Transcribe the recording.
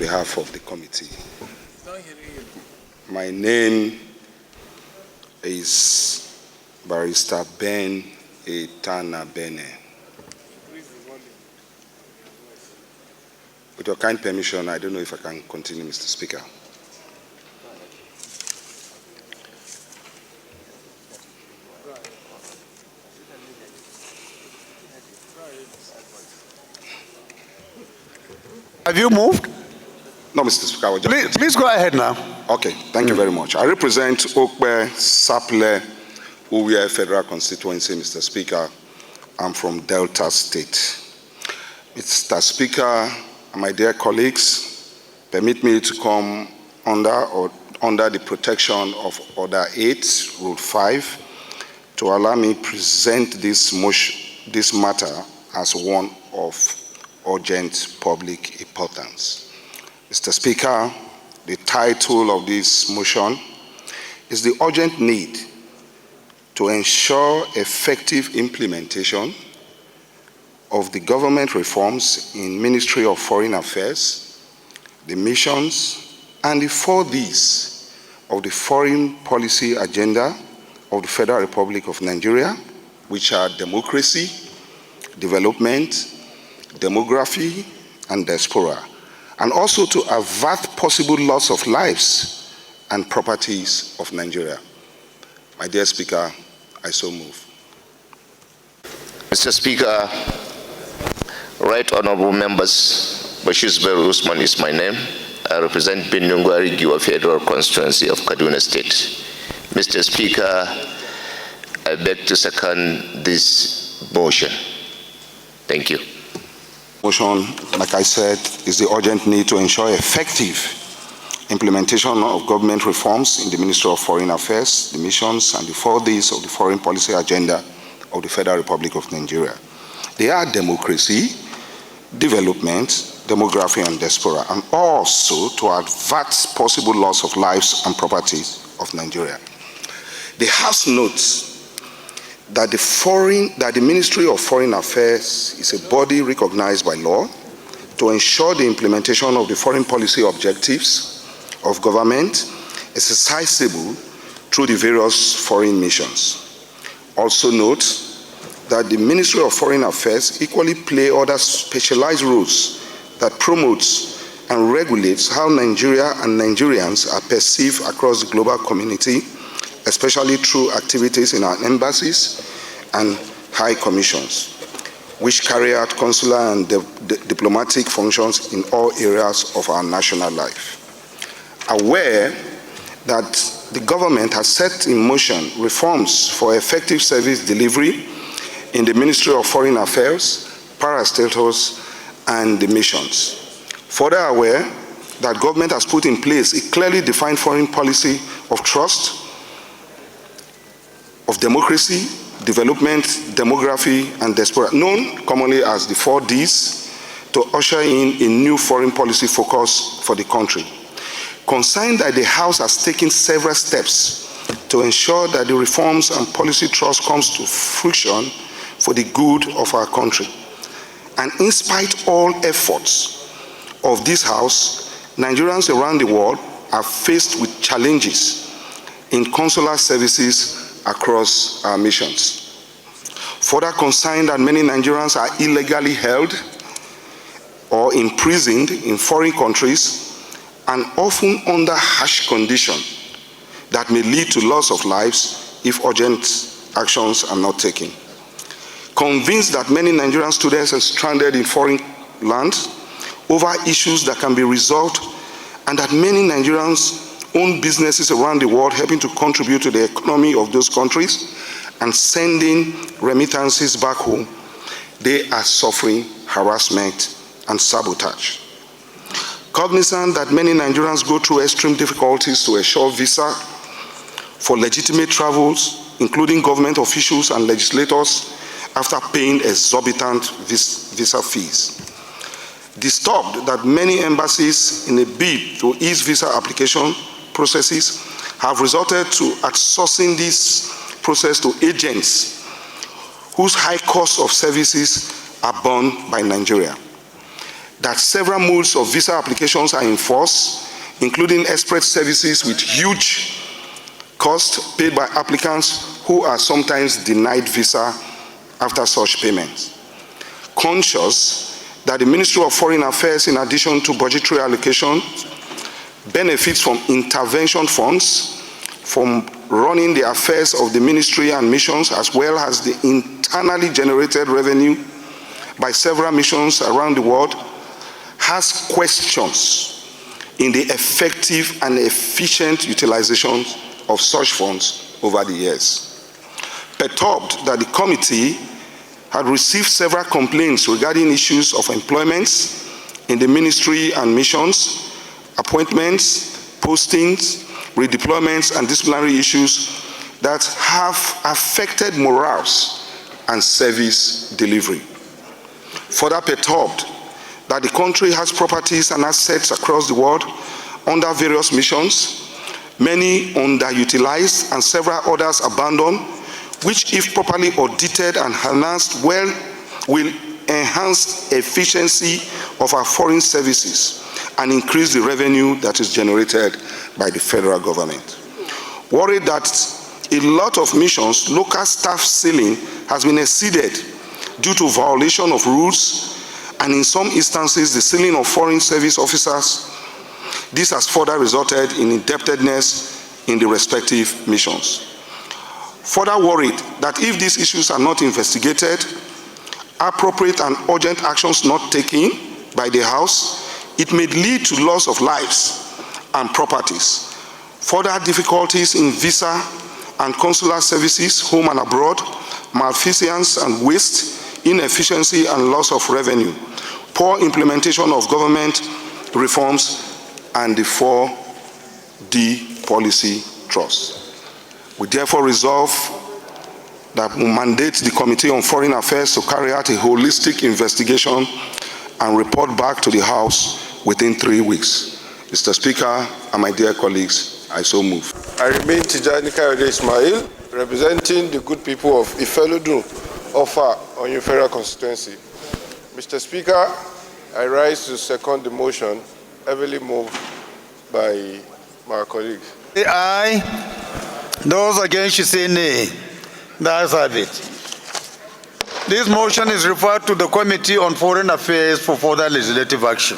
behalf of the committee. My name is Barrister Benedict Etanabene. With your kind permission, I don't know if I can continue, Mr. Speaker. Have you moved? No, Mr. Speaker. Please go ahead now. Okay, thank you very much. I represent Okpe, Sapele, Uvwie Federal Constituency, Mr. Speaker. I'm from Delta State. Mr. Speaker, my dear colleagues, permit me to come under the protection of Order 8, Rule 5, to allow me to present this matter as one of urgent public importance. Mr. Speaker, the title of this motion is the urgent need to ensure effective implementation of the government reforms in Ministry of Foreign Affairs, the missions, and the 4Ds of the foreign policy agenda of the Federal Republic of Nigeria, which are democracy, development, demography, and diaspora, and also to avert possible loss of lives and properties of Nigeria. My dear Speaker, I so move. Mr. Speaker, Right Honorable Members, Bashir Zubair Usman is my name. I represent Uvwie Federal Constituency of Kaduna State. Mr. Speaker, I beg to second this motion. Thank you. Motion, like I said, is the urgent need to ensure effective implementation of government reforms in the Ministry of Foreign Affairs, the missions, and the 4Ds of the foreign policy agenda of the Federal Republic of Nigeria. They are democracy, development, demography, and diaspora, and also to avert possible loss of lives and properties of Nigeria. The House notes that the Ministry of Foreign Affairs is a body recognized by law to ensure the implementation of the foreign policy objectives of government exercisable through the various foreign missions. Also note that the Ministry of Foreign Affairs equally play other specialized roles that promotes and regulates how Nigeria and Nigerians are perceived across the global community, especially through activities in our embassies and high commissions, which carry out consular and diplomatic functions in all areas of our national life. Aware that the government has set in motion reforms for effective service delivery in the Ministry of Foreign Affairs, Parastatals, and the missions. Further aware that government has put in place a clearly defined foreign policy of trust, of democracy, development, demography, and diaspora, known commonly as the 4Ds, to usher in a new foreign policy focus for the country. Concerned that the House has taken several steps to ensure that the reforms and policy trust comes to fruition for the good of our country. And in spite all efforts of this House, Nigerians around the world are faced with challenges in consular services across our missions. Further concerned that many Nigerians are illegally held or imprisoned in foreign countries and often under harsh conditions that may lead to loss of lives if urgent actions are not taken. Convinced that many Nigerian students are stranded in foreign lands over issues that can be resolved, and that many Nigerians own businesses around the world helping to contribute to the economy of those countries and sending remittances back home, they are suffering harassment and sabotage. Cognizant that many Nigerians go through extreme difficulties to ensure visa for legitimate travels, including government officials and legislators, after paying exorbitant visa fees. Disturbed that many embassies, in a bid to ease visa application processes, have resorted to outsourcing this process to agents whose high cost of services are borne by Nigeria. that several modes of visa applications are in force, including express services with huge costs paid by applicants who are sometimes denied visa after such payments. Conscious that the Ministry of Foreign Affairs, in addition to budgetary allocation, benefits from intervention funds, from running the affairs of the ministry and missions, as well as the internally generated revenue by several missions around the world, has questions in the effective and efficient utilization of such funds over the years. Perturbed that the committee had received several complaints regarding issues of employments in the ministry and missions, appointments, postings, redeployments, and disciplinary issues that have affected morals and service delivery. Further perturbed that the country has properties and assets across the world under various missions, many underutilized and several others abandoned, which, if properly audited and enhanced, will enhance efficiency of our foreign services and increase the revenue that is generated by the federal government. Worried that a lot of missions, local staff ceiling has been exceeded due to violation of rules, and in some instances the ceiling of foreign service officers. This has further resulted in indebtedness in the respective missions. Further worried that if these issues are not investigated, appropriate and urgent actions not taken by the House, it may lead to loss of lives and properties, further difficulties in visa and consular services, home and abroad, malfeasance and waste, inefficiency and loss of revenue, poor implementation of government reforms, and the 4D policy trust. We therefore resolve that we mandate the Committee on Foreign Affairs to carry out a holistic investigation and report back to the House within 3 weeks. Mr. Speaker and my dear colleagues, I so move. I remain Tijani Kayode Ismail, representing the good people of Ifelodun, Offa, Uvwie Federal Constituency. Mr. Speaker, I rise to second the motion, heavily moved by my colleague. Say aye. Those against should say nay. The ayes have it. This motion is referred to the Committee on Foreign Affairs for further legislative action.